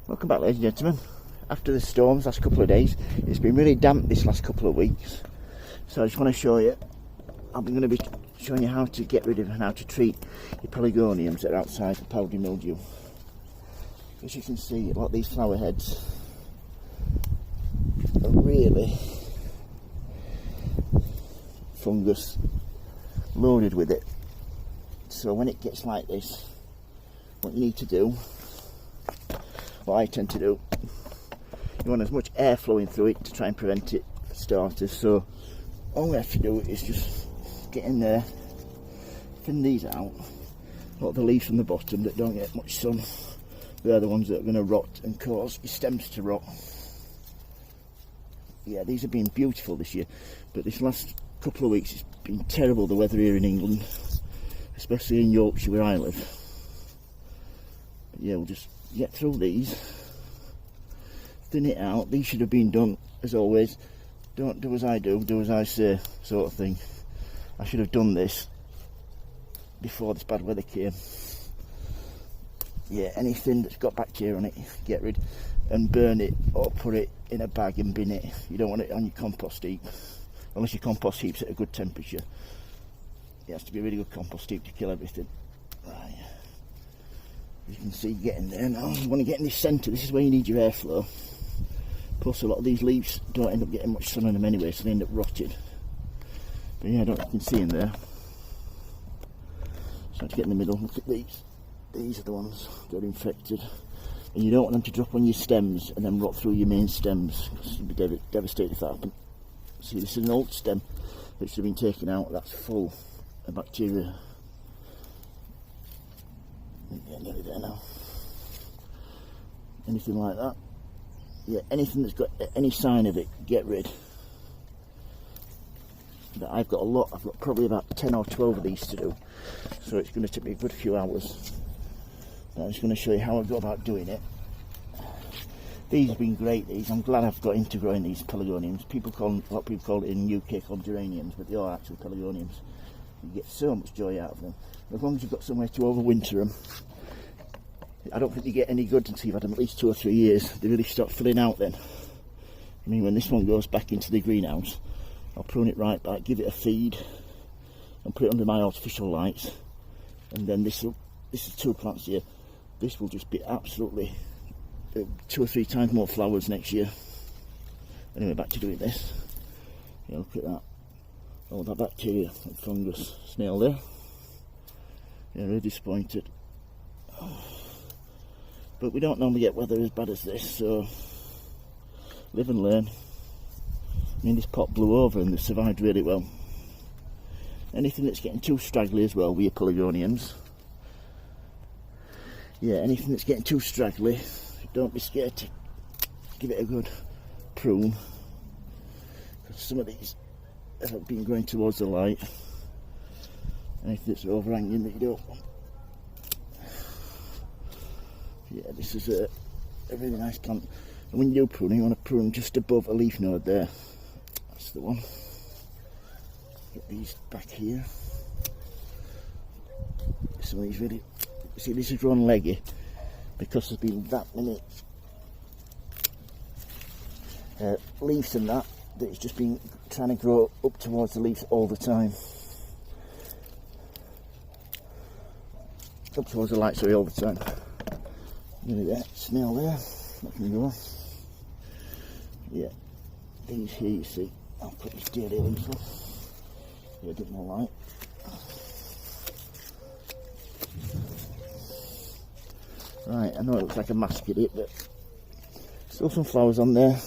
Welcome back, ladies and gentlemen. After the storms last couple of days, it's been really damp this last couple of weeks, so I just want to show you. I'm going to be showing you how to get rid of and how to treat your pelargoniums that are outside for powdery mildew. As you can see, a lot of these flower heads are really fungus loaded with it. So when it gets like this, what you need to do, what I tend to do, you want as much air flowing through it to try and prevent it for starters. So all we have to do is just get in there, thin these out. A lot of the leaves from the bottom that don't get much sun, they're the ones that are going to rot and cause your stems to rot. Yeah, these have been beautiful this year, but this last couple of weeks it's been terrible, the weather here in England, especially in Yorkshire where I live. But yeah, we'll just get through these, thin it out. These should have been done, as always, don't do as I do, do as I say, sort of thing. I should have done this before this bad weather came. Yeah, anything that's got bacteria on it, get rid and burn it, or put it in a bag and bin it. You don't want it on your compost heap, unless your compost heap's at a good temperature. It has to be a really good compost heap to kill everything. Right, you can see getting there now. You want to get in the centre, this is where you need your airflow. Plus a lot of these leaves don't end up getting much sun on them anyway, so they end up rotting. But yeah, I don't know if you can see in there. So to get in the middle, look at these. These are the ones that are infected. And you don't want them to drop on your stems and then rot through your main stems, because you'd be devastated if that happened. See, this is an old stem that should have been taken out, that's full of bacteria. Yeah, nearly there now. Anything like that. Yeah, anything that's got any sign of it, get rid. But I've got a lot, I've got probably about 10 or 12 of these to do. So it's going to take me a good few hours. But I'm just going to show you how I go about doing it. These have been great, these. I'm glad I've got into growing these pelargoniums. A lot of people call it in the UK called geraniums, but they are actually pelargoniums. You get so much joy out of them. As long as you've got somewhere to overwinter them. I don't think you get any good until you've had them at least 2 or 3 years. They really start filling out then. I mean, when this one goes back into the greenhouse, I'll prune it right back, give it a feed, and put it under my artificial lights. And then this is 2 plants here. This will just be absolutely 2 or 3 times more flowers next year. Anyway, back to doing this. Yeah, look at that. All that bacteria and fungus. Snail there. Yeah, really disappointed. But we don't normally get weather as bad as this, so live and learn. I mean, this pot blew over and they survived really well. Anything that's getting too straggly as well with your pelargoniums. Yeah, anything that's getting too straggly, don't be scared to give it a good prune. Because some of these have been going towards the light. Anything that's overhanging that you don't want. Yeah, this is a really nice plant. And when you do prune, you want to prune just above a leaf node there. That's the one. Get these back here. Some of these really, see, this is run leggy because there's been that many leaves and that it's just been trying to grow up towards the leaves all the time. Up towards the light, sorry, all the time. Nearly there, snail there, that can go. Yeah, these here you see, I'll put this daily leaves on. Yeah, a bit more light. Right, I know it looks like a mask at it, but still some flowers on there.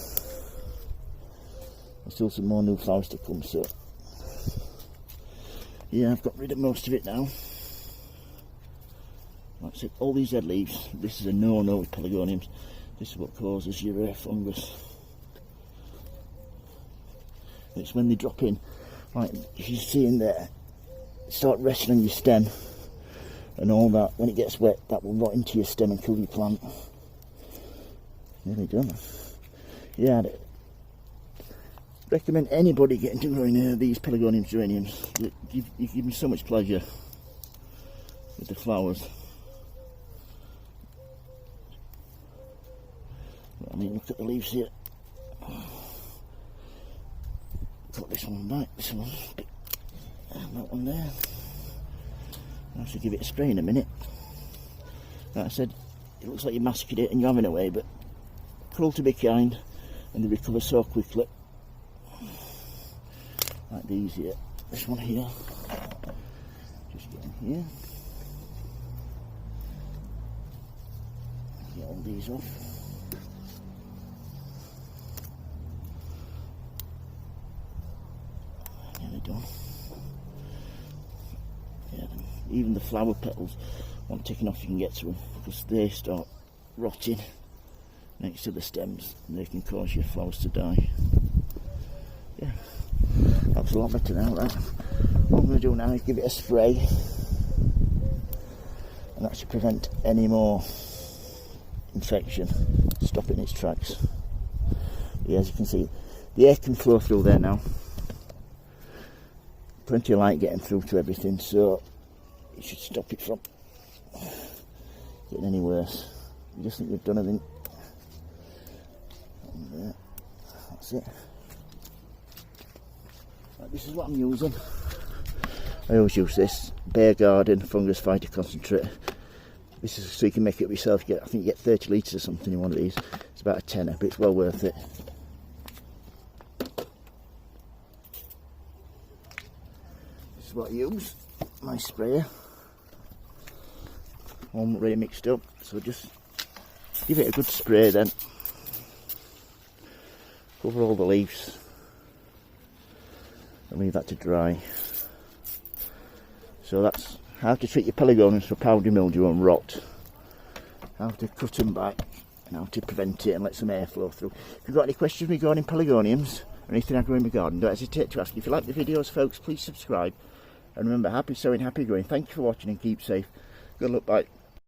There's still some more new flowers to come, so yeah, I've got rid of most of it now. Like I said, all these dead leaves, this is a no-no with pelargoniums. This is what causes your fungus. It's when they drop in, like if you see in there, start resting on your stem and all that. When it gets wet, that will rot into your stem and kill your plant. Nearly done. Yeah, I'd recommend anybody getting to growing these pelargonium geraniums. You give me so much pleasure with the flowers. I mean, look at the leaves here. Put this one back, this one, and that one there. I'll have to give it a spray in a minute. Like I said, it looks like you're masking it and you're having a way, but cruel to be kind, and they recover so quickly. Like these here, this one here. Just get in here. Get all these off. Nearly done. Yeah, even the flower petals want taking off, you can get to them because they start rotting next to the stems and they can cause your flowers to die. Yeah, that was a lot better now. That. What I'm going to do now is give it a spray, and that should prevent any more infection, stopping its tracks. Yeah, as you can see, the air can flow through there now. Plenty of light getting through to everything, so it should stop it from getting any worse. I just think we've done everything. And, that's it. Right, this is what I'm using. I always use this Bear Garden Fungus Fighter Concentrate. This is so you can make it yourself. I think you get 30 litres or something in one of these. It's about a tenner, but it's well worth it. This is what I use, my sprayer. All really mixed up, so just give it a good spray then. Cover all the leaves and leave that to dry. So that's how to treat your pelargoniums for powdery mildew and rot. How to cut them back and how to prevent it and let some air flow through. If you've got any questions regarding pelargoniums or anything I grow in my garden, don't hesitate to ask. If you like the videos, folks, please subscribe. And remember, happy sowing, happy growing. Thank you for watching and keep safe. Good luck, bye.